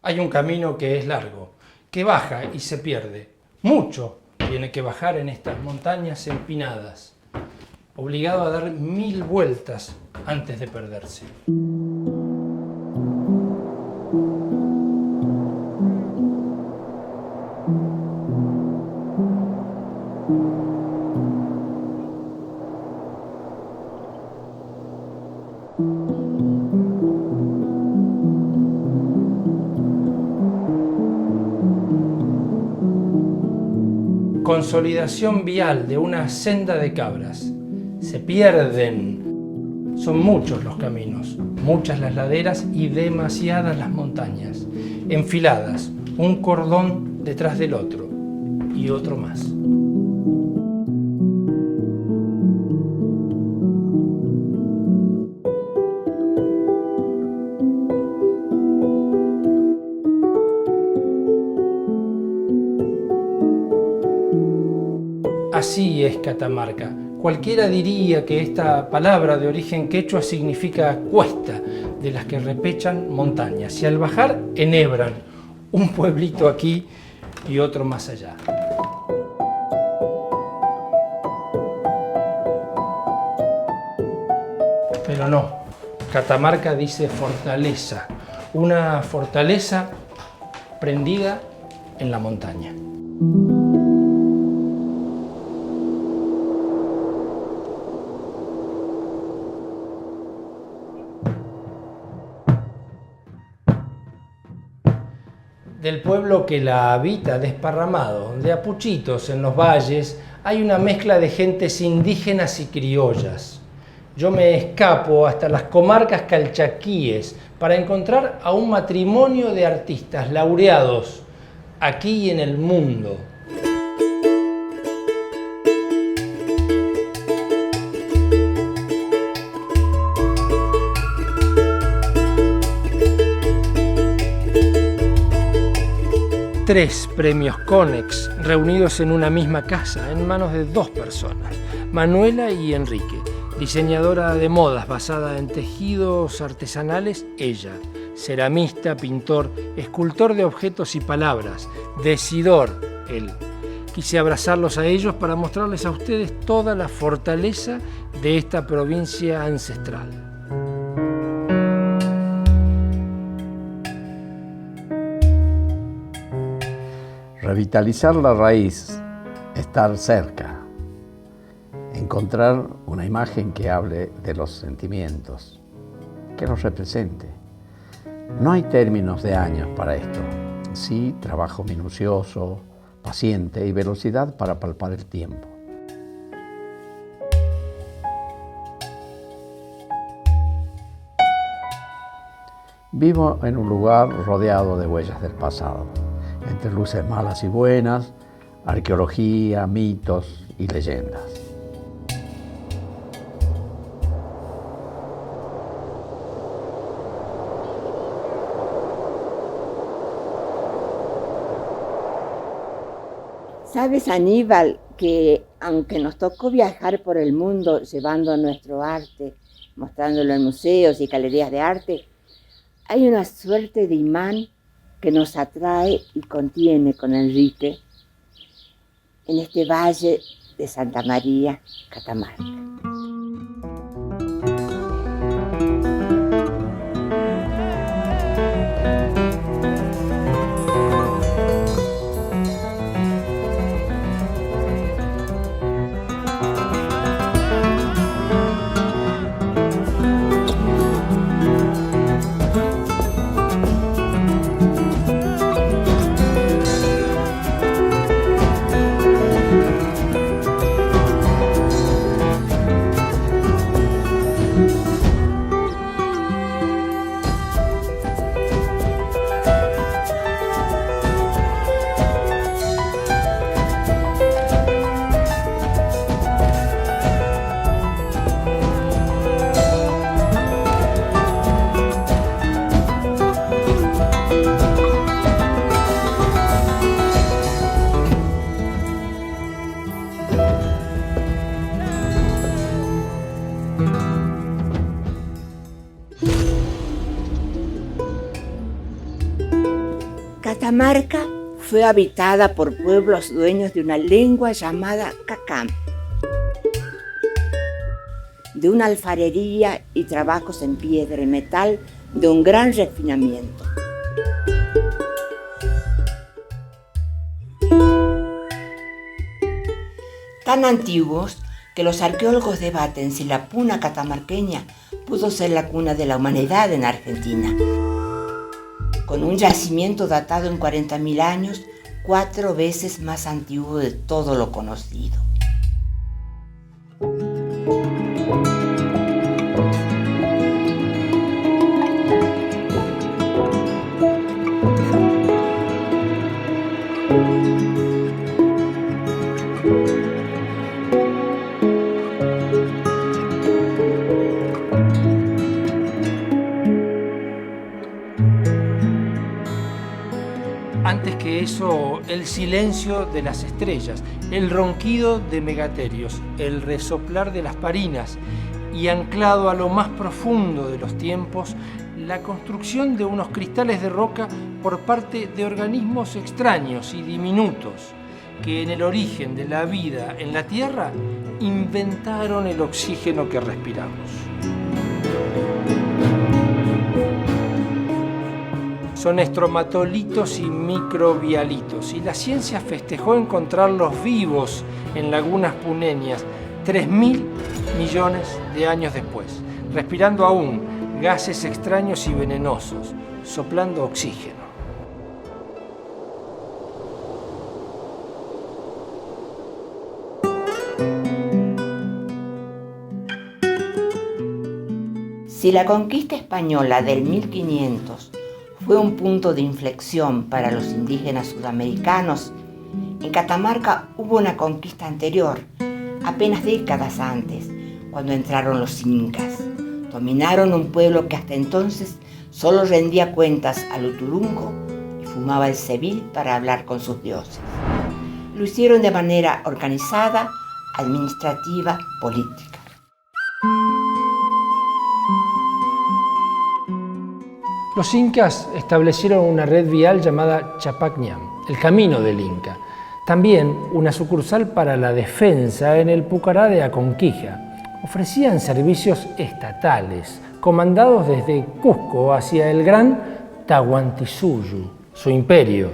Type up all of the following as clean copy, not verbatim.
Hay un camino que es largo, que baja y se pierde. Mucho tiene que bajar en estas montañas empinadas, obligado a dar 1000 vueltas antes de perderse. Consolidación vial de una senda de cabras. Se pierden. Son muchos los caminos, muchas las laderas y demasiadas las montañas. Enfiladas, un cordón detrás del otro y otro más. Así es Catamarca. Cualquiera diría que esta palabra de origen quechua significa cuesta, de las que repechan montañas, y al bajar enhebran, un pueblito aquí y otro más allá. Pero no, Catamarca dice fortaleza, una fortaleza prendida en la montaña. Del pueblo que la habita desparramado, de a puchitos en los valles, hay una mezcla de gentes indígenas y criollas. Yo me escapo hasta las comarcas calchaquíes para encontrar a un matrimonio de artistas laureados aquí y en el mundo. Tres premios Conex reunidos en una misma casa, en manos de dos personas, Manuela y Enrique. Diseñadora de modas basada en tejidos artesanales, ella. Ceramista, pintor, escultor de objetos y palabras, decidor, él. Quise abrazarlos a ellos para mostrarles a ustedes toda la fortaleza de esta provincia ancestral. Revitalizar la raíz, estar cerca, encontrar una imagen que hable de los sentimientos, que los represente. No hay términos de años para esto, sí trabajo minucioso, paciente y velocidad para palpar el tiempo. Vivo en un lugar rodeado de huellas del pasado, entre luces malas y buenas, arqueología, mitos y leyendas. ¿Sabes, Aníbal, que aunque nos tocó viajar por el mundo llevando nuestro arte, mostrándolo en museos y galerías de arte, hay una suerte de imán que nos atrae y contiene con Enrique en este valle de Santa María, Catamarca? Catamarca fue habitada por pueblos dueños de una lengua llamada cacam, de una alfarería y trabajos en piedra y metal de un gran refinamiento. Tan antiguos que los arqueólogos debaten si la puna catamarqueña pudo ser la cuna de la humanidad en Argentina. Con un yacimiento datado en 40.000 años, 4 veces más antiguo de todo lo conocido. Antes que eso, el silencio de las estrellas, el ronquido de megaterios, el resoplar de las parinas y, anclado a lo más profundo de los tiempos, la construcción de unos cristales de roca por parte de organismos extraños y diminutos que en el origen de la vida en la Tierra inventaron el oxígeno que respiramos. Son estromatolitos y microbialitos, y la ciencia festejó encontrarlos vivos en lagunas puneñas 3.000 millones de años después, respirando aún gases extraños y venenosos, soplando oxígeno. Si la conquista española del 1500 fue un punto de inflexión para los indígenas sudamericanos, en Catamarca hubo una conquista anterior, apenas décadas antes, cuando entraron los incas. Dominaron un pueblo que hasta entonces solo rendía cuentas al Uturungo y fumaba el cebil para hablar con sus dioses. Lo hicieron de manera organizada, administrativa, política. Los incas establecieron una red vial llamada Chapacñam, el camino del Inca. También una sucursal para la defensa en el Pucará de Aconquija. Ofrecían servicios estatales, comandados desde Cusco hacia el gran Tahuantinsuyo, su imperio.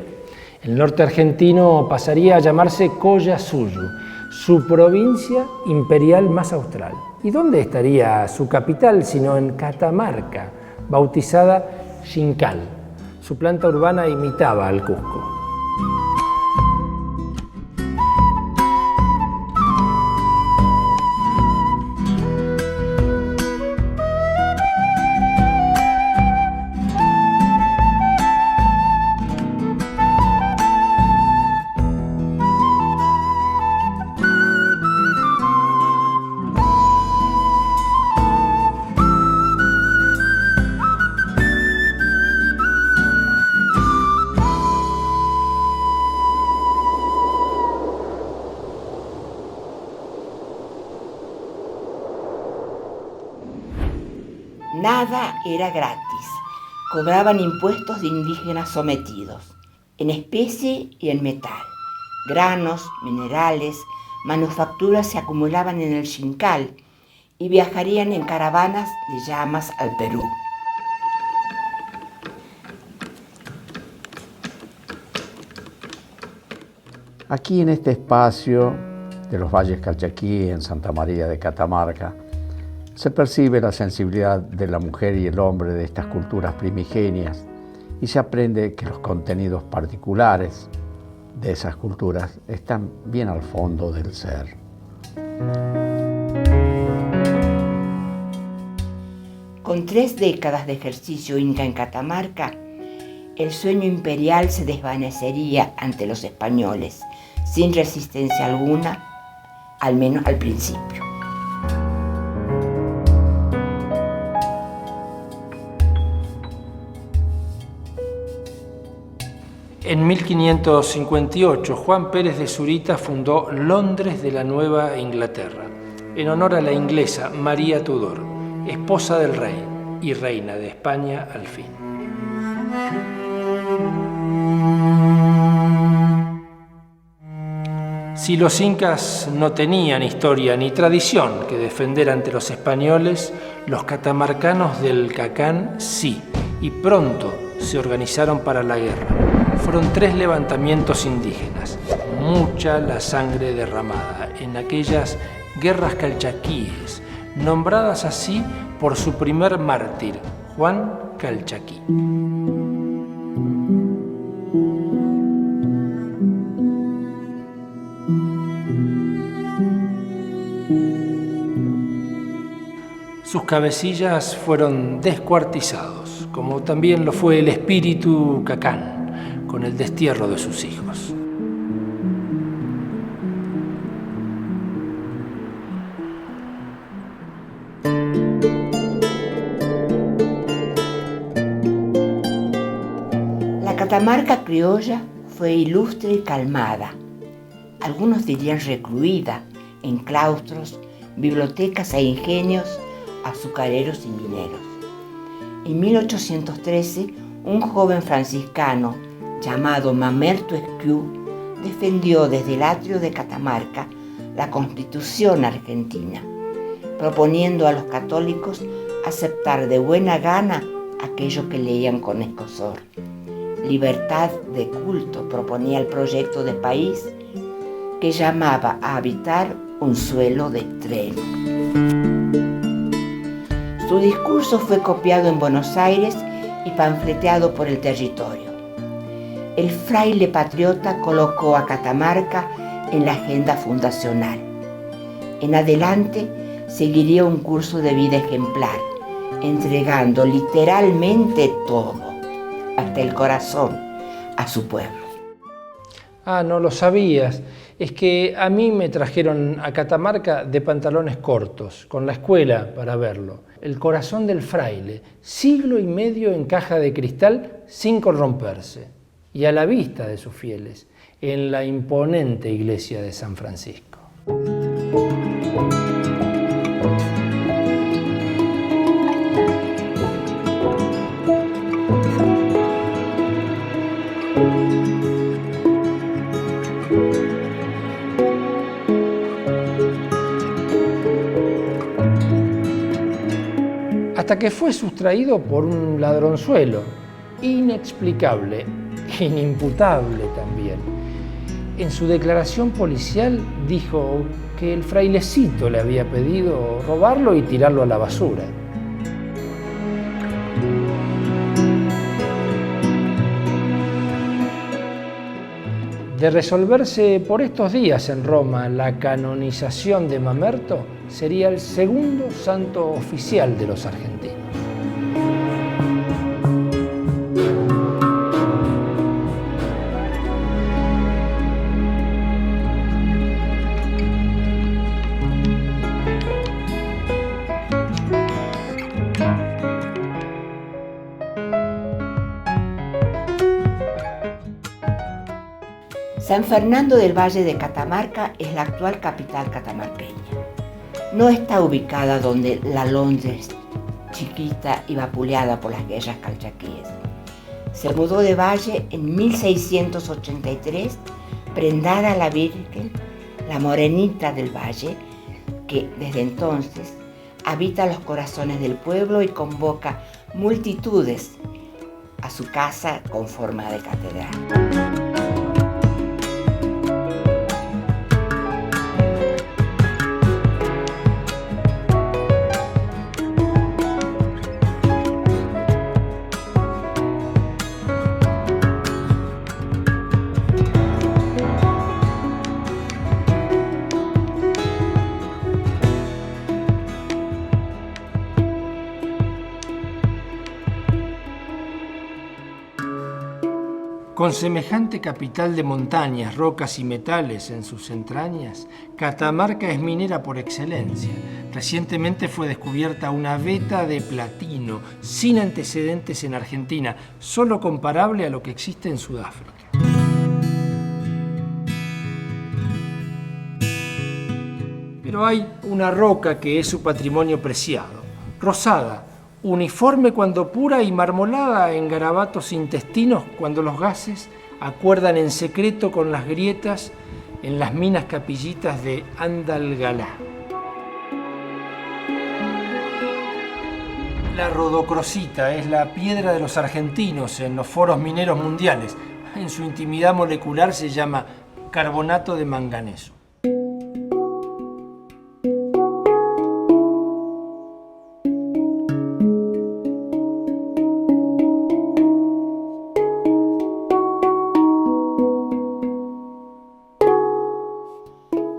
El norte argentino pasaría a llamarse Collasuyo, su provincia imperial más austral. ¿Y dónde estaría su capital sino en Catamarca, bautizada Xincal? Su planta urbana imitaba al Cusco. Nada era gratis. Cobraban impuestos de indígenas sometidos, en especie y en metal. Granos, minerales, manufacturas se acumulaban en el Xincal y viajarían en caravanas de llamas al Perú. Aquí en este espacio de los Valles Calchaquí, en Santa María de Catamarca, se percibe la sensibilidad de la mujer y el hombre de estas culturas primigenias y se aprende que los contenidos particulares de esas culturas están bien al fondo del ser. Con 3 décadas de ejercicio inca en Catamarca, el sueño imperial se desvanecería ante los españoles, sin resistencia alguna, al menos al principio. En 1558, Juan Pérez de Zurita fundó Londres de la Nueva Inglaterra, en honor a la inglesa María Tudor, esposa del rey y reina de España al fin. Si los incas no tenían historia ni tradición que defender ante los españoles, los catamarcanos del Cacán sí, y pronto se organizaron para la guerra. Fueron 3 levantamientos indígenas, mucha la sangre derramada en aquellas guerras calchaquíes, nombradas así por su primer mártir, Juan Calchaquí. Sus cabecillas fueron descuartizados, como también lo fue el espíritu Cacán, con el destierro de sus hijos. La Catamarca criolla fue ilustre y calmada, algunos dirían recluida en claustros, bibliotecas e ingenios azucareros y mineros. En 1813, un joven franciscano llamado Mamerto Esquiú defendió desde el atrio de Catamarca la Constitución argentina, proponiendo a los católicos aceptar de buena gana aquello que leían con escozor. Libertad de culto proponía el proyecto de país que llamaba a habitar un suelo de estreno. Su discurso fue copiado en Buenos Aires y panfleteado por el territorio. El fraile patriota colocó a Catamarca en la agenda fundacional. En adelante seguiría un curso de vida ejemplar, entregando literalmente todo, hasta el corazón, a su pueblo. Ah, no lo sabías. Es que a mí me trajeron a Catamarca de pantalones cortos, con la escuela para verlo. El corazón del fraile, siglo y medio en caja de cristal sin corromperse, y a la vista de sus fieles, en la imponente iglesia de San Francisco. Hasta que fue sustraído por un ladronzuelo, inexplicable, inimputable también. En su declaración policial dijo que el frailecito le había pedido robarlo y tirarlo a la basura. De resolverse por estos días en Roma la canonización de Mamerto, sería el segundo santo oficial de los argentinos. San Fernando del Valle de Catamarca es la actual capital catamarqueña. No está ubicada donde la Londres chiquita y vapuleada por las guerras calchaquíes. Se mudó de Valle en 1683, prendada a la Virgen, la Morenita del Valle, que desde entonces habita los corazones del pueblo y convoca multitudes a su casa con forma de catedral. Con semejante capital de montañas, rocas y metales en sus entrañas, Catamarca es minera por excelencia. Recientemente fue descubierta una veta de platino sin antecedentes en Argentina, solo comparable a lo que existe en Sudáfrica. Pero hay una roca que es su patrimonio preciado, rosada, uniforme cuando pura y marmolada en garabatos intestinos cuando los gases acuerdan en secreto con las grietas en las minas capillitas de Andalgalá. La rodocrosita es la piedra de los argentinos en los foros mineros mundiales. En su intimidad molecular se llama carbonato de manganeso.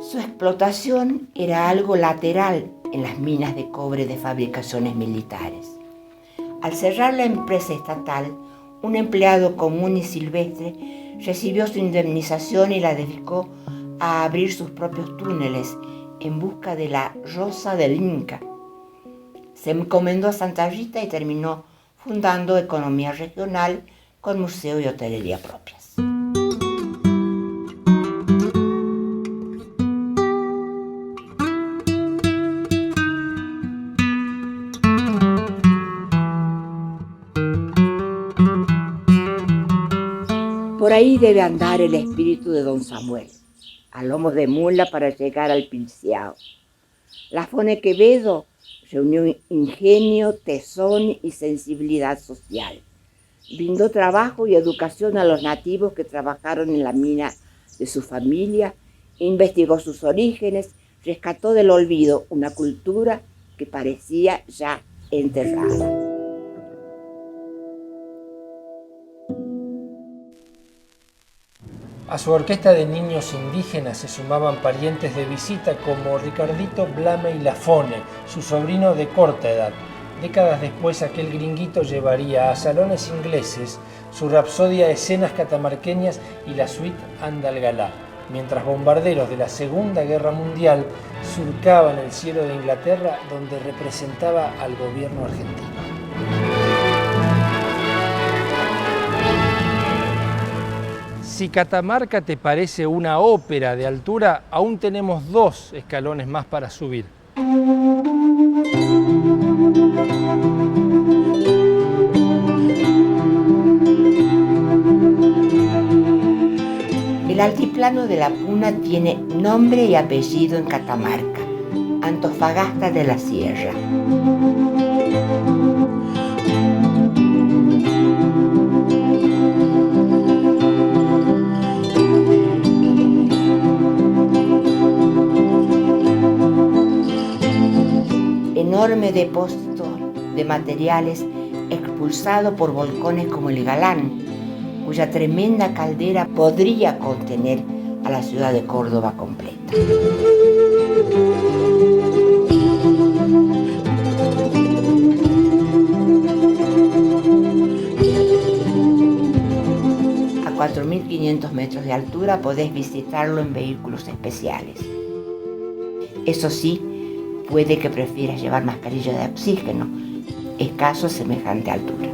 Su explotación era algo lateral en las minas de cobre de fabricaciones militares. Al cerrar la empresa estatal, un empleado común y silvestre recibió su indemnización y la dedicó a abrir sus propios túneles en busca de la rosa del Inca. Se encomendó a Santa Rita y terminó fundando economía regional con museo y hotelería propias. Por ahí debe andar el espíritu de don Samuel, a lomos de mula para llegar al Pinciao. Lafone Quevedo reunió ingenio, tesón y sensibilidad social. Brindó trabajo y educación a los nativos que trabajaron en la mina de su familia, investigó sus orígenes, rescató del olvido una cultura que parecía ya enterrada. A su orquesta de niños indígenas se sumaban parientes de visita como Ricardito Blame y Lafone, su sobrino de corta edad. Décadas después, aquel gringuito llevaría a salones ingleses su rapsodia Escenas Catamarqueñas y la suite Andalgalá, mientras bombarderos de la Segunda Guerra Mundial surcaban el cielo de Inglaterra, donde representaba al gobierno argentino. Si Catamarca te parece una ópera de altura, aún tenemos 2 escalones más para subir. El altiplano de la Puna tiene nombre y apellido en Catamarca, Antofagasta de la Sierra. Enorme depósito de materiales expulsado por volcanes como el Galán, cuya tremenda caldera podría contener a la ciudad de Córdoba completa. A 4.500 metros de altura podés visitarlo en vehículos especiales. Eso sí, puede que prefieras llevar mascarilla de oxígeno, escaso a semejante altura.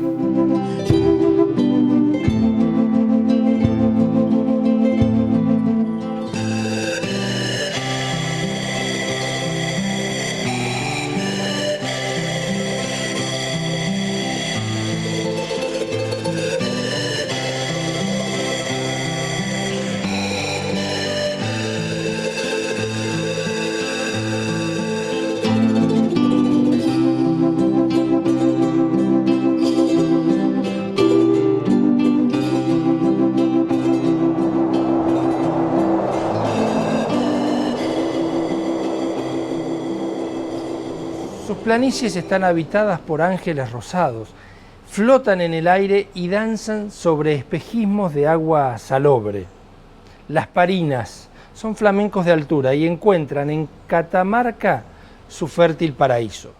Sus planicies están habitadas por ángeles rosados, flotan en el aire y danzan sobre espejismos de agua salobre. Las parinas son flamencos de altura y encuentran en Catamarca su fértil paraíso.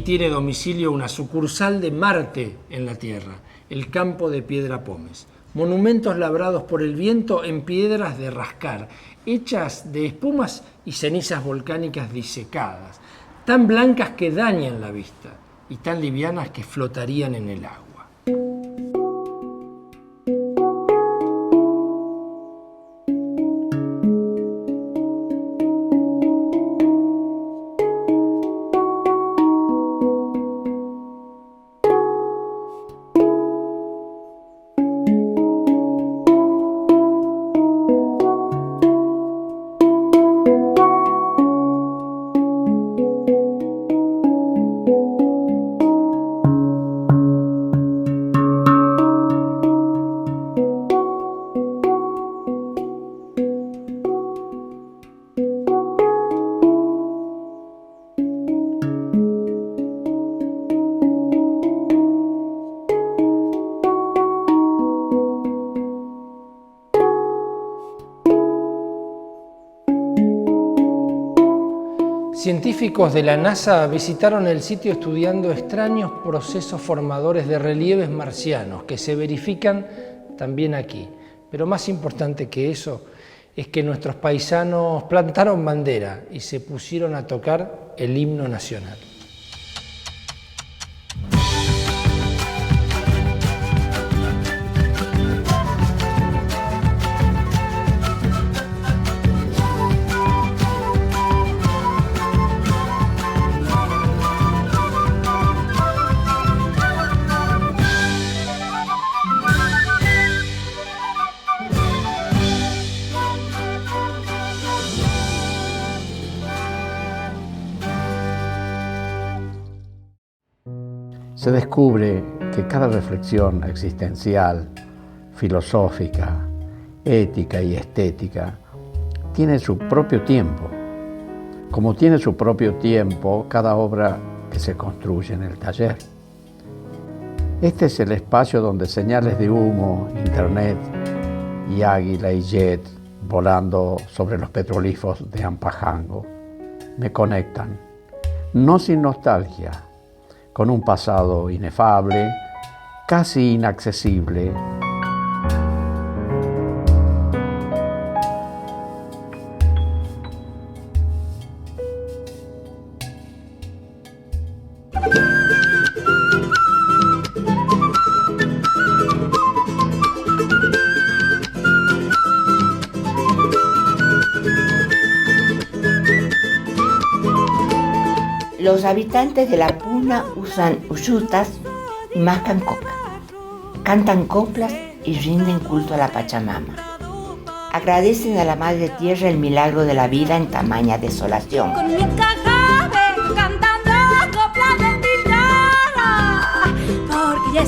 Aquí tiene domicilio una sucursal de Marte en la Tierra, el campo de Piedra Pómez. Monumentos labrados por el viento en piedras de rascar, hechas de espumas y cenizas volcánicas disecadas, tan blancas que dañan la vista y tan livianas que flotarían en el agua. Científicos de la NASA visitaron el sitio estudiando extraños procesos formadores de relieves marcianos que se verifican también aquí. Pero más importante que eso es que nuestros paisanos plantaron bandera y se pusieron a tocar el himno nacional. Se descubre que cada reflexión existencial, filosófica, ética y estética tiene su propio tiempo. Como tiene su propio tiempo cada obra que se construye en el taller. Este es el espacio donde señales de humo, internet y águila y jet volando sobre los petrolíferos de Ampajango me conectan, no sin nostalgia, con un pasado inefable, casi inaccesible. Los habitantes de La Puna usan uyutas y mascan coca. Cantan coplas y rinden culto a la Pachamama. Agradecen a la Madre Tierra el milagro de la vida en tamaña desolación. Con mi caja vengo cantando coplas de Tilcara, porque ya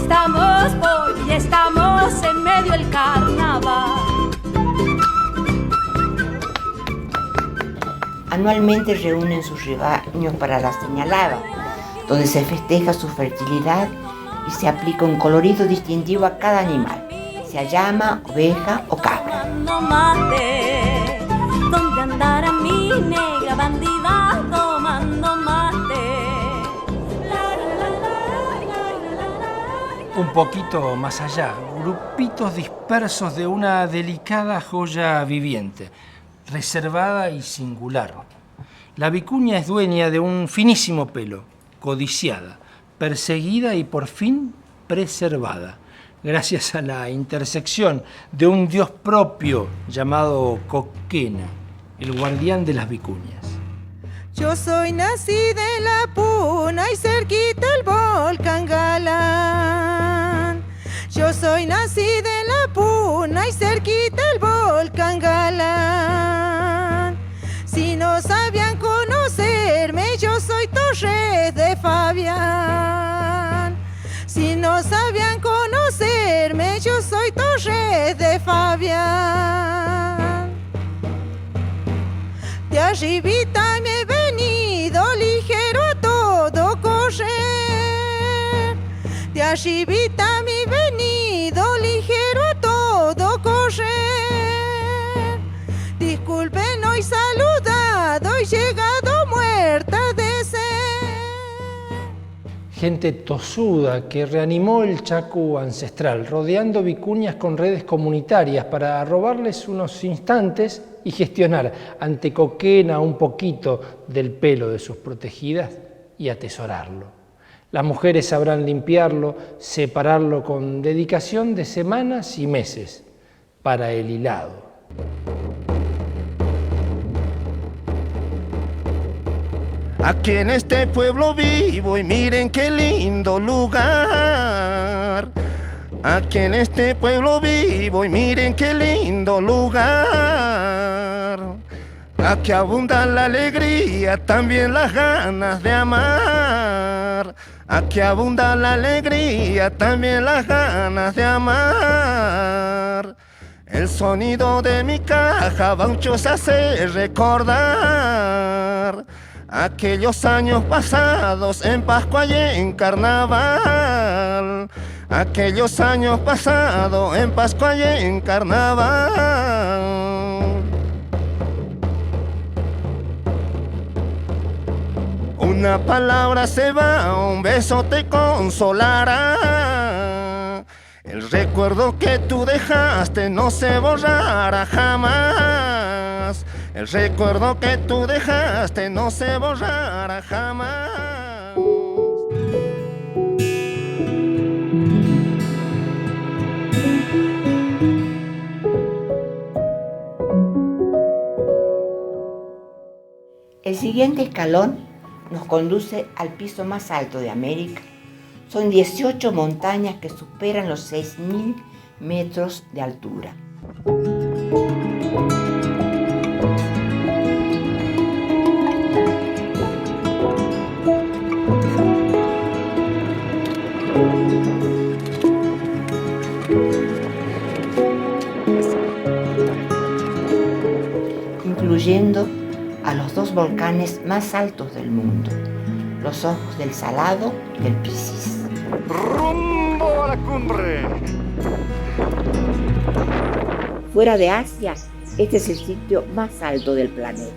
estamos en medio del carnaval. Anualmente reúnen sus rebaños para la señalada, donde se festeja su fertilidad y se aplica un colorido distintivo a cada animal, sea llama, oveja o cabra. Tomando mate, ¿dónde andará mi negra bandida tomando mate? Un poquito más allá, grupitos dispersos de una delicada joya viviente, reservada y singular. La vicuña es dueña de un finísimo pelo, codiciada, perseguida y por fin preservada, gracias a la intersección de un dios propio llamado Coquena, el guardián de las vicuñas. Yo soy nacida en La Puna y cerquita el volcán Galán. Yo soy nacida en La Puna y cerquita el volcán Galán. Si no sabían conocerme, yo soy Torres de Fabián. Si no sabían conocerme, yo soy Torres de Fabián. De arribita me he venido ligero a todo correr. De arribita me he venido ligero a todo correr. Disculpen, hoy saludado y llegado muerta de sed. gente tosuda que reanimó el Chaco ancestral, rodeando vicuñas con redes comunitarias para robarles unos instantes y gestionar ante Coquena un poquito del pelo de sus protegidas y atesorarlo. Las mujeres sabrán limpiarlo, separarlo con dedicación de semanas y meses para el hilado. Aquí en este pueblo vivo y miren qué lindo lugar. Aquí en este pueblo vivo y miren qué lindo lugar. Aquí abunda la alegría, también las ganas de amar. Aquí abunda la alegría, también las ganas de amar. El sonido de mi caja baucho se hace recordar aquellos años pasados en Pascua y en Carnaval. Aquellos años pasados en Pascua y en Carnaval. Una palabra se va, un beso te consolará. El recuerdo que tú dejaste no se borrará jamás. El recuerdo que tú dejaste no se borrará jamás. El siguiente escalón nos conduce al piso más alto de América. Son 18 montañas que superan los 6.000 metros de altura. Incluyendo a los 2 volcanes más altos del mundo, los Ojos del Salado y el Piscis. ¡Rumbo a la cumbre! Fuera de Asia, este es el sitio más alto del planeta.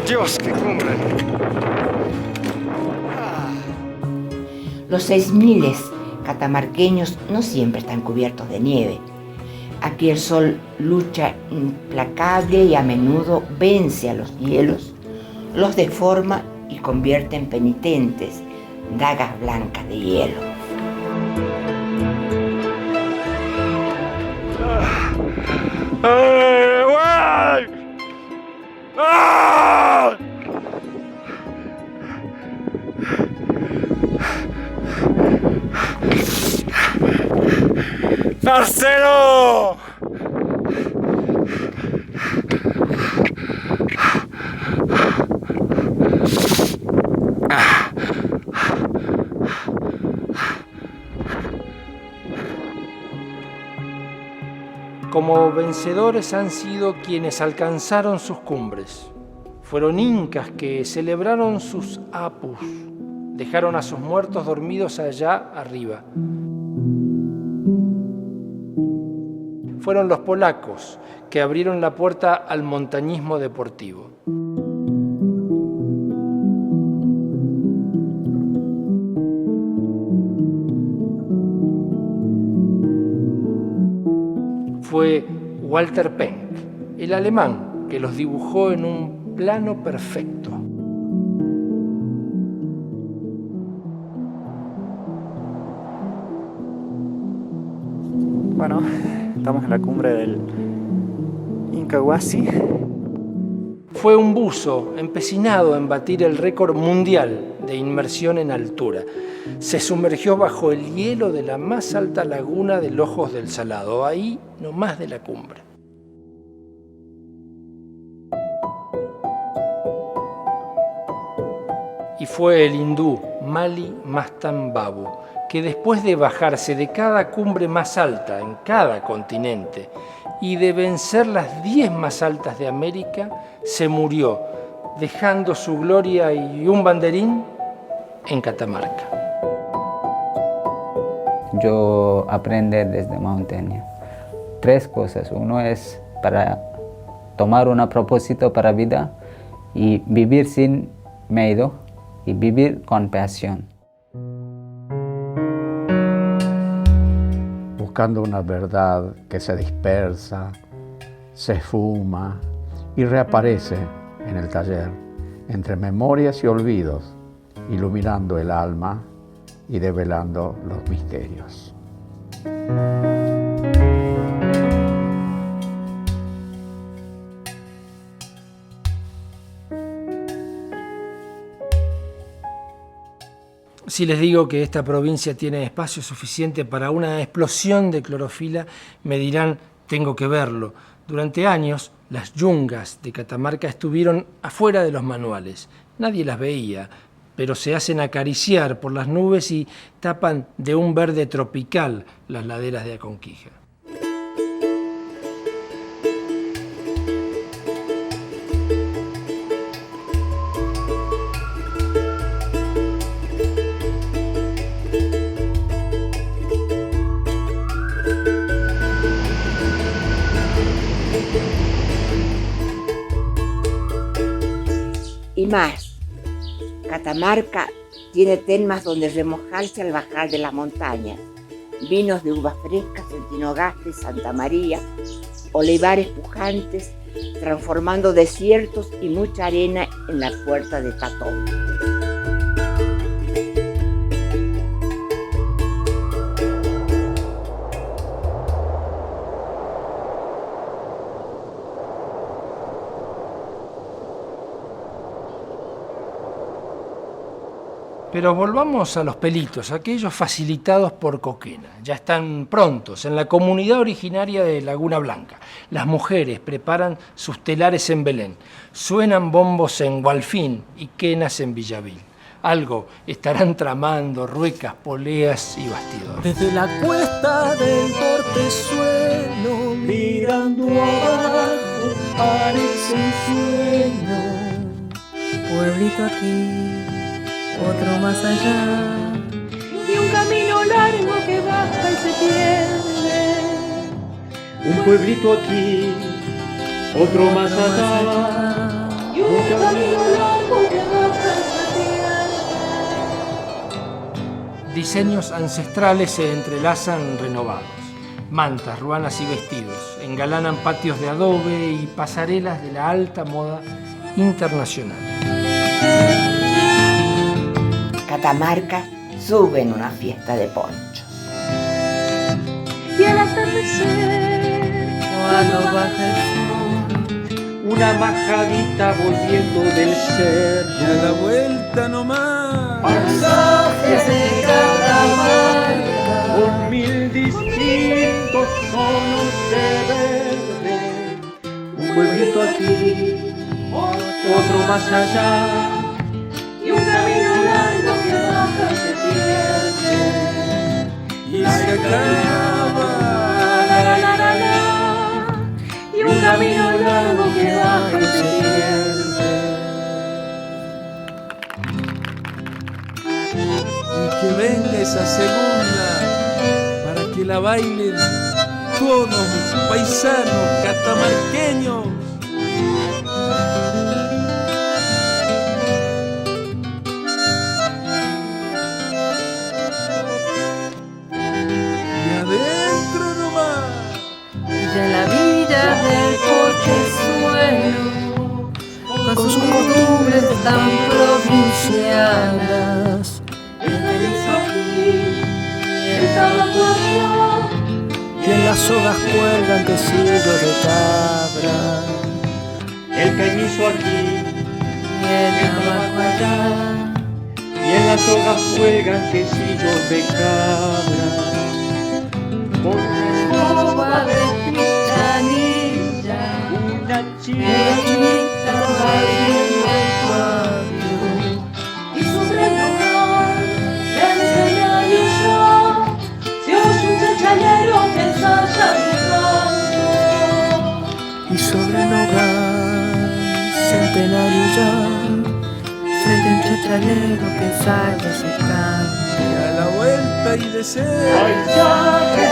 ¡Dios, qué cumbre! Los 6.000 catamarqueños no siempre están cubiertos de nieve. Aquí el sol lucha implacable y a menudo vence a los hielos, los deforma y convierte en penitentes, dagas blancas de hielo. ¡Marcelo! Como vencedores han sido quienes alcanzaron sus cumbres. Fueron incas que celebraron sus apus, dejaron a sus muertos dormidos allá arriba. Fueron los polacos que abrieron la puerta al montañismo deportivo. Fue Walter Penck, el alemán, que los dibujó en un plano perfecto. Bueno, estamos en la cumbre del Incahuasi. Fue un buzo empecinado en batir el récord mundial de inmersión en altura. Se sumergió bajo el hielo de la más alta laguna de Ojos del Salado, ahí nomás de la cumbre. Y fue el hindú Mali Mastan Babu, que después de bajarse de cada cumbre más alta en cada continente y de vencer las 10 más altas de América, se murió, dejando su gloria y un banderín en Catamarca. yo aprender desde montaña. 3 cosas. Uno es para tomar un propósito para la vida y vivir sin miedo y vivir con pasión. Buscando una verdad que se dispersa, se esfuma y reaparece en el taller, entre memorias y olvidos, iluminando el alma y develando los misterios. Si les digo que esta provincia tiene espacio suficiente para una explosión de clorofila, me dirán, tengo que verlo. Durante años, las yungas de Catamarca estuvieron afuera de los manuales. Nadie las veía, pero se hacen acariciar por las nubes y tapan de un verde tropical las laderas de Aconquija. Y más, Catamarca tiene termas donde remojarse al bajar de las montañas, vinos de uvas frescas en Tinogasta y Santa María, olivares pujantes transformando desiertos y mucha arena en la puerta de Tatón. Pero volvamos a los pelitos, aquellos facilitados por Coquena. Ya están prontos en la comunidad originaria de Laguna Blanca. Las mujeres preparan sus telares en Belén. Suenan bombos en Gualfín y quenas en Villavil. Algo estarán tramando ruecas, poleas y bastidores. Desde la cuesta del portezuelo, mirando abajo, parece un sueño. Pueblito aquí, otro más allá, Y un camino largo que baja y se pierde. un pueblito aquí, otro más allá, Y un camino largo que baja y se pierde. Diseños ancestrales se entrelazan renovados. Mantas, ruanas y vestidos engalanan patios de adobe y pasarelas de la alta moda internacional. Catamarca sube en una fiesta de ponchos. Y al atardecer, cuando baja el sol, una majadita volviendo del cerro, y a la vuelta nomás, Paisajes de Catamarca, con 1000 distintos tonos de verde, un pueblito aquí, otro más allá, y un camino largo que baja y se pierde. y se acaba. La, la, la, la, la. Y un camino largo que baja y se pierde. Y que venga esa segunda para que la bailen todos mis paisanos catamarqueños. Y adentro nomás, de la villa del portezuelo, con sus costumbres tan provincianas. y en las sogas cuelgan quesillos de cabra. El cañizo aquí, Y el tabaco allá, y en las sogas cuelgan quesillos de cabra. Con escoba de pichanilla, una una chica chinita barriendo el patio. Y sobre el hogar, el escenario ya, se oye un chachalero que ensaya su canto. y sobre el hogar centenario ya, Frente a un chachalero que ensaya su canto. y a la la vuelta y deseo. Yo